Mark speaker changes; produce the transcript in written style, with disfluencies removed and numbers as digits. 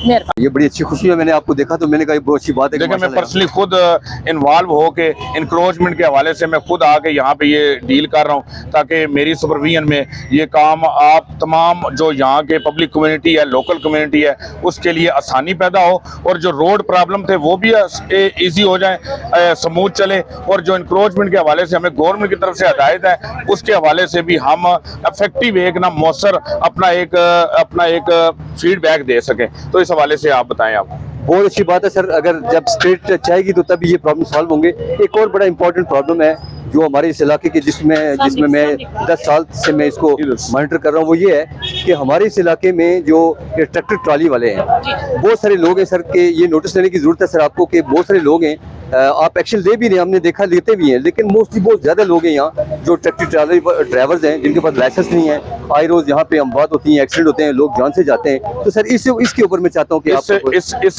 Speaker 1: ये बड़ी अच्छी खुशी है, मैंने आपको देखा तो मैंने कहा बहुत अच्छी बात है।
Speaker 2: देखिए मैं पर्सनली खुद इन्वॉल्व होके इंक्रोचमेंट के हवाले से मैं खुद आके यहाँ पे ये डील कर रहा हूँ, ताकि मेरी सुपरविजन में ये काम आप तमाम जो यहाँ के पब्लिक कम्युनिटी है, लोकल कम्युनिटी है, उसके लिए आसानी पैदा हो और जो रोड प्रॉब्लम थे वो भी ईजी हो जाए, स्मूथ चले। और जो इंक्रोचमेंट के हवाले से हमें गवर्नमेंट की तरफ से हदायत है, उसके हवाले से भी हम इफेक्टिव एक ना मौसर अपना एक फीडबैक दे सकें। तो इस हवाले से आप बताएं। आप
Speaker 1: बहुत अच्छी बात है सर, अगर जब स्टेट चाहेगी तो तभी ये प्रॉब्लम सॉल्व होंगे। एक और बड़ा इंपॉर्टेंट प्रॉब्लम है जो हमारे इस इलाके के जिसमें मैं 10 साल से मैं इसको मॉनिटर कर रहा हूँ, वो ये है कि हमारे इस इलाके में जो ट्रैक्टर ट्रॉली वाले हैं, बहुत सारे लोग हैं सर के ये नोटिस लेने की जरूरत है सर आपको कि बहुत सारे लोग हैं, आप एक्शन ले भी रहे हैं, हमने देखा लेते भी हैं, लेकिन मोस्टली बहुत ज़्यादा लोग हैं यहाँ जो ट्रैक्टर ट्रॉली ड्राइवर्स हैं जिनके पास लाइसेंस नहीं है। आए रोज़ यहाँ पे अमवात होती हैं, एक्सीडेंट होते हैं, लोग जान से जाते हैं। तो सर इसके ऊपर मैं चाहता हूँ कि
Speaker 2: इस